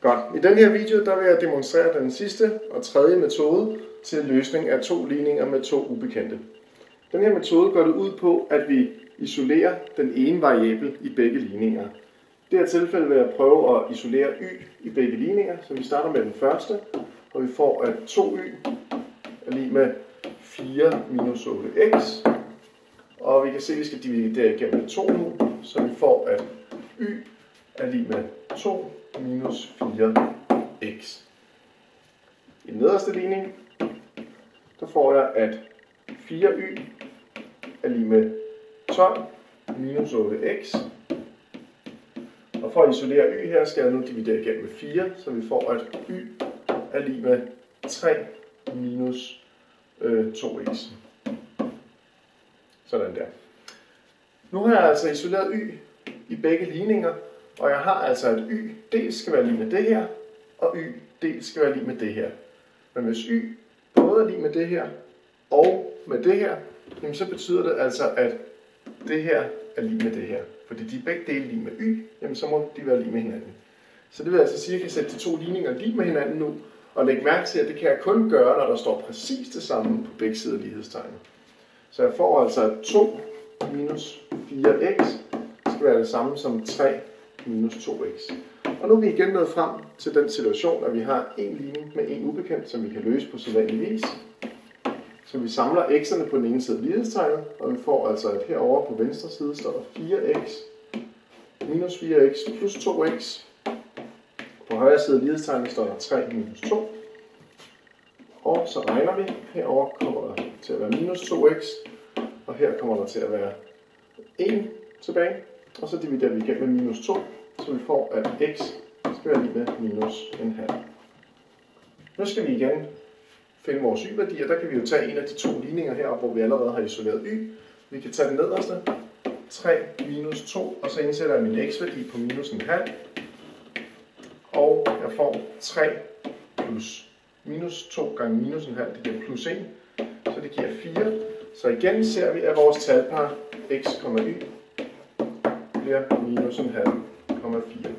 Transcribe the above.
Godt. I den her video der vil jeg demonstrere den sidste og tredje metode til løsning af to ligninger med to ubekendte. Den her metode går det ud på, at vi isolerer den ene variabel i begge ligninger. I det her tilfælde vil jeg prøve at isolere y i begge ligninger, så vi starter med den første, og vi får, at 2y er lige med 4 minus 8x. Og vi kan se, at vi skal dividere igennem med 2 nu, så vi får, at y er lige med 2 minus 4x. I den nederste ligning, der får jeg, at 4y er lige med 12 minus 8x. Og for at isolere y her, skal jeg nu dividere igennem med 4, så vi får, at y er lige med 3 minus 2x. Sådan der. Nu har jeg altså isoleret y i begge ligninger, og jeg har altså, at y dels skal være lige med det her, og y dels skal være lige med det her. Men hvis y både er lige med det her og med det her, jamen så betyder det altså, at det her er lige med det her. Fordi de er begge dele lige med y, jamen så må de være lige med hinanden. Så det vil altså sige, at jeg kan sætte de to ligninger lige med hinanden nu, og lægge mærke til, at det kan jeg kun gøre, når der står præcis det samme på begge sider af lighedstegnet. Så jeg får altså, at 2 minus 4x skal være det samme som 3 minus 2x. Og nu er vi igen nået frem til den situation, at vi har en ligning med en ubekendt, som vi kan løse på sædvanlig vis. Så vi samler x'erne på den ene side af lighedstegnet, og vi får altså, at herovre på venstre side står der 4x minus 4x plus 2x. På højre side af lighedstegnet står der 3 minus 2. Og så regner vi. Herovre kommer der til at være minus 2x, og her kommer der til at være 1 tilbage. Og så dividerer vi igennem med minus 2, så vi får, at x skal være lige med minus en halv. Nu skal vi igen finde vores y-værdier. Der kan vi jo tage en af de to ligninger heroppe, hvor vi allerede har isoleret y. Vi kan tage den nederste, 3 minus 2, og så indsætter jeg min x-værdi på minus en halv. Og jeg får 3 plus minus 2 gange minus en halv, det giver plus 1, så det giver 4. Så igen ser vi, at vores talpar x, y bliver minus en halv, 4.